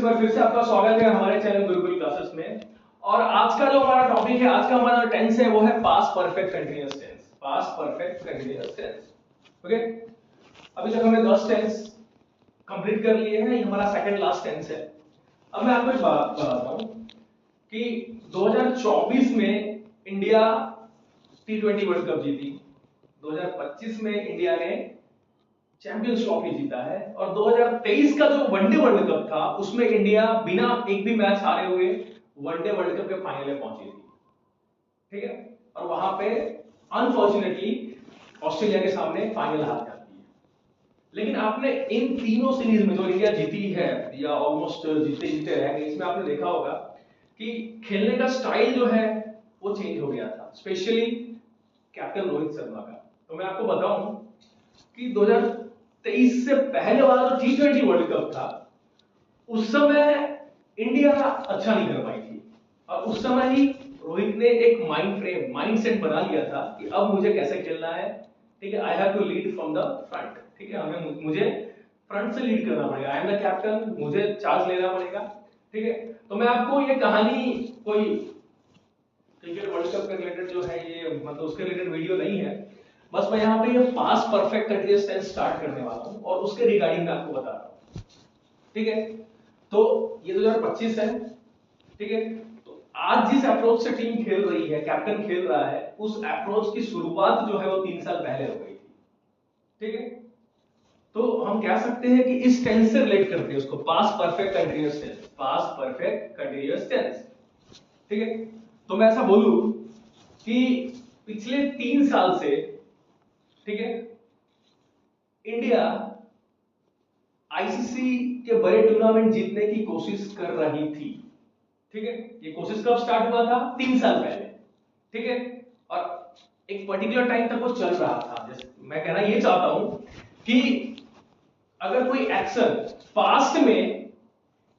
बार फिर से आपका स्वागत है हमारे चैनल गुरुकुल क्लासेस में। और आज का जो हमारा टॉपिक है, आज का हमारा टेंस है वो है past perfect continuous tense. Past perfect continuous tense. Okay, अभी तक हमने 10 टेंस कंप्लीट कर लिए हैं, ये हमारा सेकंड लास्ट टेंस है। अब मैं आपको एक बात बताता हूं कि 2024 में इंडिया T20 वर्ल्ड कप जीती, 2025 में इंडिया ने चैंपियंस ट्रॉफी जीता है, और 2023 का जो वनडे वर्ल्ड कप था उसमें इंडिया बिना एक भी मैच हारे हुए वनडे वर्ल्ड कप के फाइनल में पहुंची थी। ठीक है, और वहां पे अनफॉर्चुनेटली ऑस्ट्रेलिया के सामने फाइनल हार जाती है। लेकिन आपने इन तीनों सीरीज में जो इंडिया जीती है या ऑलमोस्ट जीते जीते रह गई, इसमें आपने देखा होगा कि खेलने का स्टाइल जो है वो चेंज हो गया था, स्पेशली कैप्टन रोहित शर्मा का। तो मैं आपको बताऊं कि 2023 से पहले वाला जो T20 वर्ल्ड कप था उस समय इंडिया अच्छा नहीं कर पाई थी, और उस समय ही रोहित ने एक माइंडसेट बना लिया था कि अब मुझे कैसे खेलना है। ठीक है, I have to lead from the front. ठीक है, मुझे फ्रंट से लीड करना पड़ेगा, आई एम द कैप्टन, मुझे चार्ज लेना पड़ेगा। ठीक है, तो मैं आपको ये कहानी कोई क्रिकेट वर्ल्ड कप के रिलेटेड जो है, ये मतलब उसके रिलेटेड वीडियो नहीं है, बस मैं यहाँ पे ये past perfect continuous tense start करने वाला हूँ और उसके रिगार्डिंग मैं आपको बता रहा हूँ। ठीक है, तो ये 2025 है। ठीक है, तो आज जिस अप्रोच से टीम खेल रही है, कैप्टन खेल रहा है, उस अप्रोच की शुरुआत जो है वो 3 साल पहले हो गई थी। ठीक है, तो हम कह सकते हैं कि इस टेंस से रिलेट करते हैं उसको, past perfect continuous tense, past perfect continuous tense. ठीक है, तो मैं ऐसा बोलूं कि पिछले 3 साल से, ठीक है, इंडिया आईसीसी के बड़े टूर्नामेंट जीतने की कोशिश कर रही थी। ठीक है, ये कोशिश कब स्टार्ट हुआ था? 3 साल पहले। ठीक है, और एक पर्टिकुलर टाइम तक वो चल रहा था। जैसे मैं कहना ये चाहता हूं कि अगर कोई एक्शन पास्ट में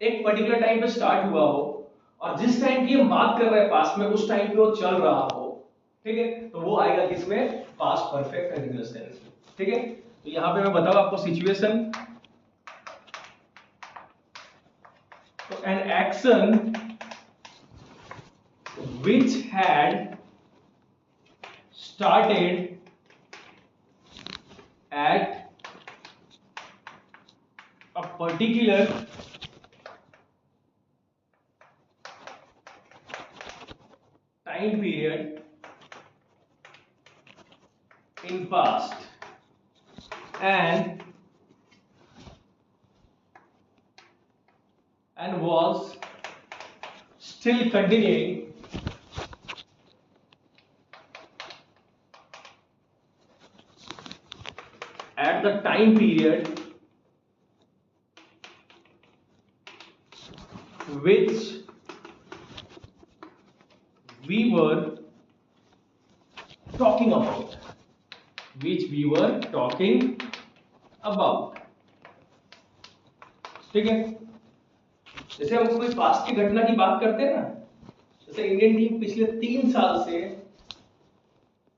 एक पर्टिकुलर टाइम पे स्टार्ट हुआ हो और जिस टाइम की हम बात कर रहे हैं पास्ट में, उस टाइम पे वो चल रहा हो, ठीक है, तो वो आएगा किसमें? पास्ट परफेक्ट कंटीन्यूअस टेंस में। ठीक है, तो यहां पे मैं बताऊं आपको सिचुएशन। तो an action which had started at a particular time period in past and was still continuing at the time period which we were talking about, ठीक है, जैसे हम कोई पास्ट की घटना की बात करते हैं ना, जैसे इंडियन टीम पिछले 3 साल से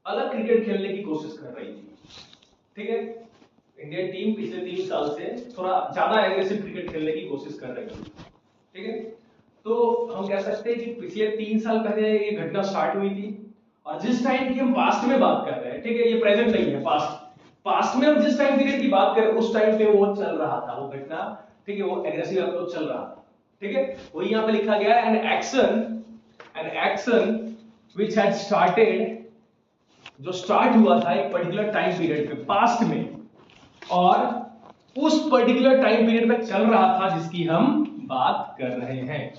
अलग क्रिकेट खेलने की कोशिश कर रही थी। ठीक है, इंडियन टीम पिछले 3 साल से थोड़ा ज्यादा एग्रेसिव क्रिकेट खेलने की कोशिश कर रही थी। ठीक है, तो हम कह सकते हैं कि पिछले 3 साल पहले ये घटना स्टार्ट हुई थी, और जिस टाइम की हम पास्ट में बात कर रहे हैं, ठीक है, ये प्रेजेंट नहीं है, पास्ट में हम जिस टाइम पीरियड की बात कर रहे हैं उस टाइम पे वो चल रहा था, वो घटना। ठीक है, वो एग्रेसिव अप्रोच चल रहा था। ठीक है, वही यहां पे लिखा गया है, an action which had started, जो स्टार्ट हुआ था एक पर्टिकुलर टाइम पीरियड पे पास्ट में, और उस पर्टिकुलर टाइम पीरियड में चल रहा था जिसकी हम बात कर रहे हैं।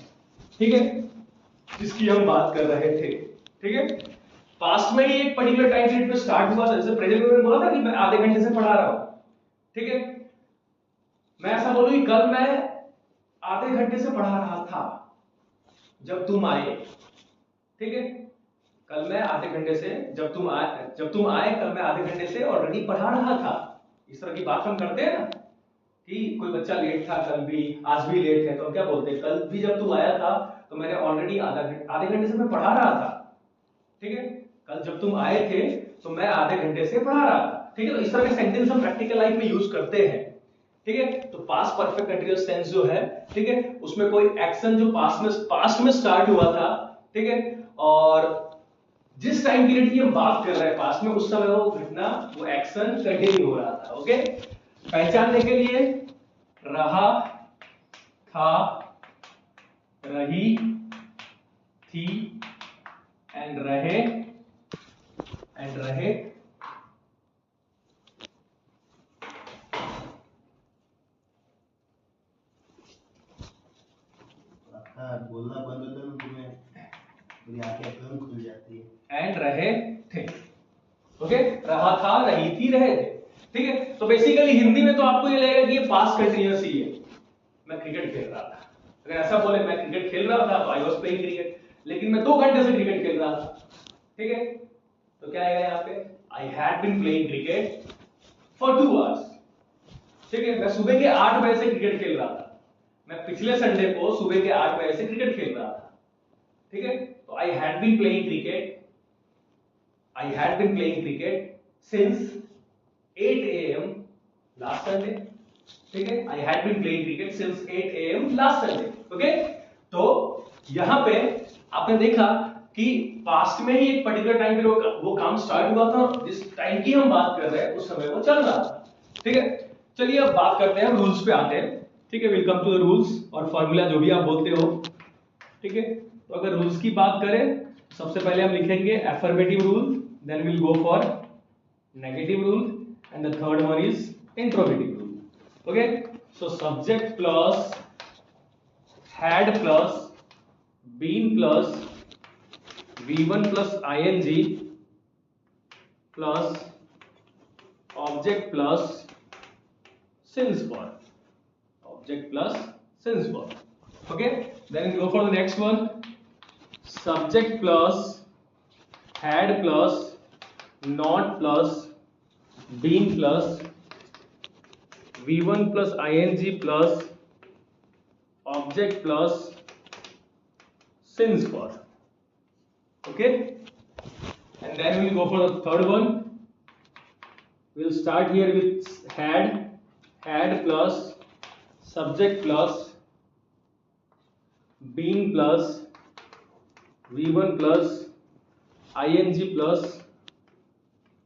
ठीक है, जिसकी हम बात कर रहे थे। ठीक है, पास्ट में ही एक पर्टिकुलर टाइम पीरियड पे स्टार्ट हुआ था, जैसे प्रेजेंट में बोला था कि मैं आधे घंटे से पढ़ा रहा हूं। ठीक है, मैं ऐसा बोलूं कि कल मैं आधे घंटे से पढ़ा रहा था जब तुम आए। ठीक है, कल मैं आधे घंटे से, जब तुम आए कल मैं आधे घंटे से ऑलरेडी पढ़ा रहा था। इस तरह की बात हम करते हैं ना कि कोई बच्चा लेट था कल भी, आज भी लेट है, तो हम क्या बोलते हैं? कल भी जब तू आया था तो मैंने ऑलरेडी आधे घंटे से मैं पढ़ा रहा था। ठीक है, कल जब तुम आए थे तो मैं आधे घंटे से पढ़ा रहा था। ठीक है, तो इस तरह के सेंटेंस हम प्रैक्टिकल लाइफ में यूज करते हैं। ठीक है। तो पास्ट परफेक्ट कंटीन्यूअस टेंस जो है, ठीक है, उसमें कोई एक्शन जो पास्ट में स्टार्ट हुआ था, ठीक है, और जिस टाइम पीरियड की हम बात कर रहे हैं पास्ट में, उस समय वो घटना, वो एक्शन कंटिन्यू हो रहा था। ओके, पहचानने के लिए रहा, था, रही, थी, एंड रहे, बोलना बंद होता है तुम्हें, मेरी आंखें तुरंत खुल जाती है। एंड रहे थे। ओके, रहा था, रही थी, रहे थे। ठीक है, तो बेसिकली हिंदी में तो आपको ये लगेगा कि ये पास्ट कंटीन्यूअस ही है। मैं क्रिकेट खेल रहा था, अगर ऐसा बोले मैं क्रिकेट खेल रहा था तो आई वाज प्लेइंग क्रिकेट, लेकिन मैं 2 घंटे से क्रिकेट खेल रहा था। ठीक है, तो क्या आएगा यहाँ पे, I had been playing cricket for 2 hours. ठीक है, मैं सुबह के 8 बजे से क्रिकेट खेल रहा था, मैं पिछले संडे को सुबह के 8 बजे से क्रिकेट खेल रहा था। ठीक है, तो I had been playing cricket, I had been playing cricket since 8 AM last Sunday. ठीक है, I had been playing cricket since 8 AM last Sunday. Okay, तो यहां पे आपने देखा कि पास्ट में ही एक पर्टिकुलर टाइम पे वो काम स्टार्ट हुआ था, और जिस टाइम की हम बात कर रहे हैं उस समय वो चल रहा था। ठीक है, चलिए अब बात करते हैं, रूल्स पे आते हैं। ठीक है, वेलकम टू द रूल्स और फॉर्मूला, जो भी आप बोलते हो। ठीक है, तो अगर रूल्स की बात करें, सबसे पहले हम लिखेंगे affirmative rule, then will go for negative rule, and the third one is interrogative rule. Okay, so subject plus had plus been plus V1 plus ing plus object plus since for, object plus since for. Okay, then go for the next one, subject plus had plus not plus been plus V1 plus ing plus object plus since for. Okay, and then we'll go for the third one. We'll start here with had plus subject plus been plus V1 plus ing plus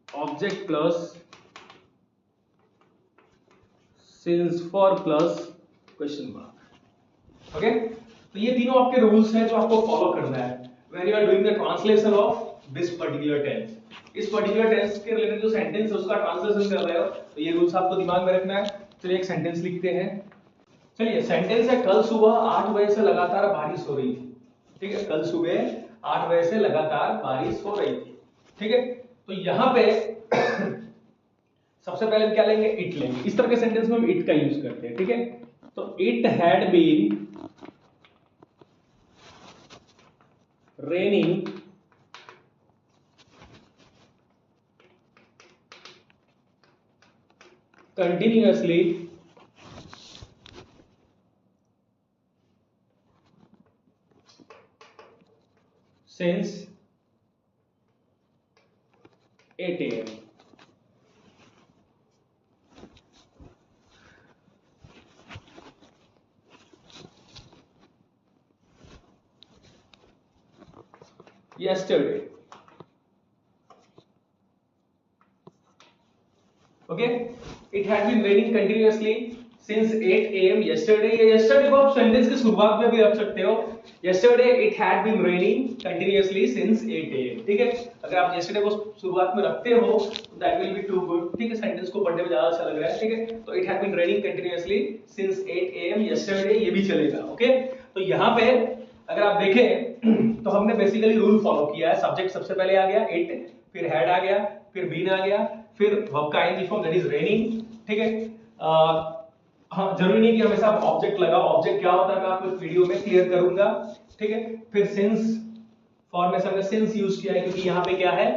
object plus since for plus question mark. Okay, तो ये तीनों आपके rules हैं जो आपको follow करना है when you are doing the translation of this particular tense. इस पर्टिकुलर टेंस के रिलेटेड जो सेंटेंस है उसका ट्रांसलेशन कर रहे हो, तो ये रूल्स आपको दिमाग में रखना है। चलिए एक सेंटेंस लिखते हैं। चलिए सेंटेंस है, कल सुबह 8 बजे से लगातार बारिश हो रही थी। ठीक है, कल सुबह 8 बजे से लगातार बारिश हो रही थी। ठीक है, तो यहाँ पे सबसे पहले हम क्या लेंगे, इट लेंगे। इस तरह के सेंटेंस में हम इट का यूज करते हैं। ठीक है, तो it had been raining continuously since 8 AM. Yesterday. Okay, it had been raining continuously since 8 AM yesterday. ये yesterday को आप सेंटेंस की शुरुआत में भी रख सकते हो। Yesterday it had been raining continuously since 8 AM. ठीक है, अगर आप yesterday को शुरुआत में रखते हो तो that will be too good. ठीक है, सेंटेंस को पढ़ने में ज्यादा अच्छा लग रहा है। ठीक है, तो it had been raining continuously since 8 AM yesterday, ये भी चलेगा। ओके, तो यहाँ पे अगर आप देखें तो हमने बेसिकली रूल फॉलो किया है। सब्जेक्ट सबसे पहले आ गया इट, फिर हैड आ गया, फिर बीन आ गया, फिर वर्ब का ING form that is raining. ठीक है, हाँ, जरूरी नहीं कि हमेशा आप ऑब्जेक्ट लगाओ। ऑब्जेक्ट क्या होता है मैं आपको इस वीडियो में क्लियर करूंगा। ठीक है, फिर सिंस फॉर में हमने सिंस यूज किया है क्योंकि यहाँ पे क्या है,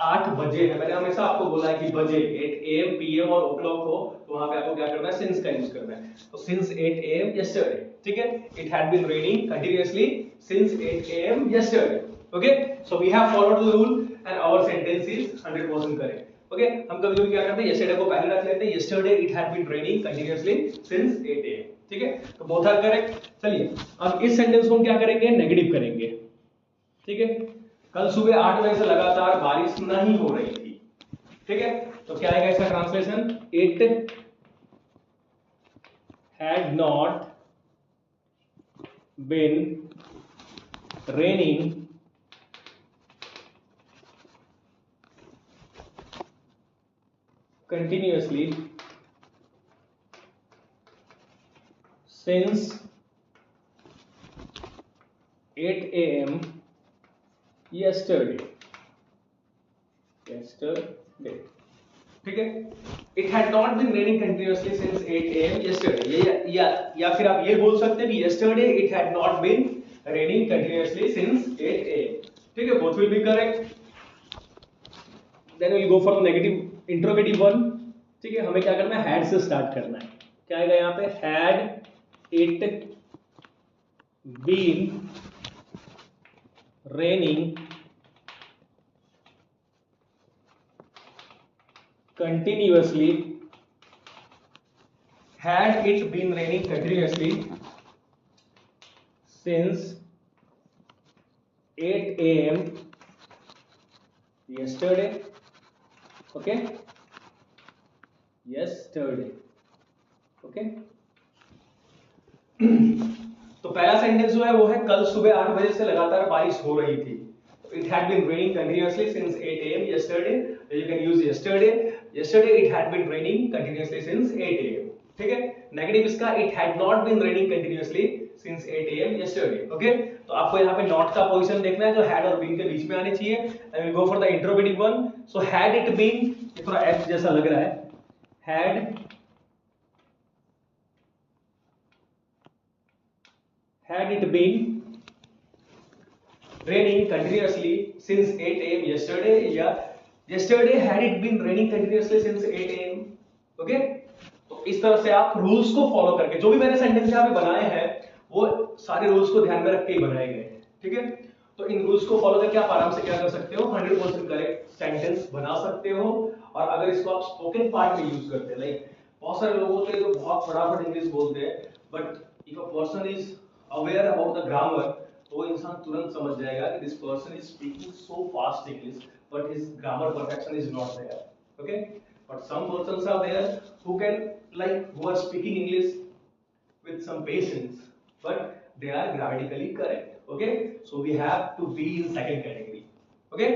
8 बजे है। मैंने हमेशा आपको बोला है कि बजे 8 AM PM और o'clock हो तो वहां पे आपको क्या करना है, सिंस का यूज करना है। तो सिंस 8 AM yesterday। ठीक है, it had been raining continuously since 8 AM yesterday. Okay, so we have followed the rule and our sentence is 100% correct. Okay हम कभी कभी क्या करते हैं yesterday को पहले रख लेते हैं, yesterday it had been raining continuously since 8 am, ठीक है, तो बोथ आर करेक्ट। चलिए अब इस सेंटेंस को हम क्या करेंगे, नेगेटिव करेंगे, ठीक है। कल सुबह 8 बजे से लगातार बारिश नहीं हो रही थी, ठीक है, तो क्या आएगा इसका translation, it had not been raining continuously since 8 am yesterday, ठीक है। It had not been raining continuously since 8 am yesterday, या फिर आप ये बोल सकते हैं कि yesterday it had not been raining continuously since 8 am, ठीक है, both will be correct। Then we'll go for the negative interrogative one, ठीक है, हमें क्या करना है, had से स्टार्ट करना है, क्या आएगा यहाँ पे, had it been raining continuously, had it been raining continuously since 8 am yesterday, okay, yesterday, okay। तो पहला सेंटेंस जो है वो है कल सुबह 8 बजे से लगातार बारिश हो रही थी, it had been raining continuously since 8 am yesterday, you can use yesterday it had been raining continuously since 8 am, ठीक है। नेगेटिव इसका it had not been raining continuously since 8 am yesterday, okay। तो आपको यहाँ पे नॉट का position देखना है जो had और been के बीच में आनी चाहिए, and we'll go for the interrogative one, so had it been, ये थोड़ा f जैसा लग रहा है, had it been raining continuously since 8 am yesterday, या yesterday had it been raining continuously since 8 am, okay. तो इस तरह से आप रूल्स को फॉलो करके, जो भी मैंने सेंटेंस यहाँ पे बनाए हैं वो सारे रूल्स को ध्यान में रख के ही बनाए गए, ठीक है। तो इन रूल्स को फॉलो करके आप आराम से क्या कर सकते हो, 100% करेक्ट सेंटेंस बना सकते हो। और अगर इसको आप स्पोकन पार्ट में यूज करते हैं, लाइक बहुत सारे लोग होते हैं जो बहुत फटाफट इंग्लिश बोलते हैं, but if a person is aware about the grammar, तो इंसान तुरंत समझ जाएगा कि this person is speaking so fast English but his grammar perfection is not there, okay. But some persons are there who can, like who are speaking English with some patience but they are grammatically correct, okay, so we have to be in second category, okay,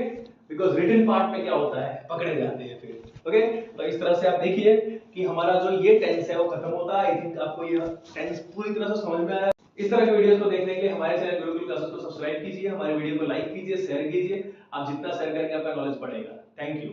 because written part में क्या होता है, पकड़े जाते हैं फिर, okay। तो इस तरह से आप देखिए कि हमारा जो ये टेंस है वो खत्म होता है। आई थिंक आपको ये टेंस पूरी तरह से समझ में आया। इस तरह के वीडियोस को देखने के लिए हमारे चैनल गुरुकुल क्लासेस को सब्सक्राइब कीजिए, हमारे वीडियो को लाइक कीजिए, शेयर कीजिए। आप जितना शेयर करेंगे आपका नॉलेज बढ़ेगा। Thank you.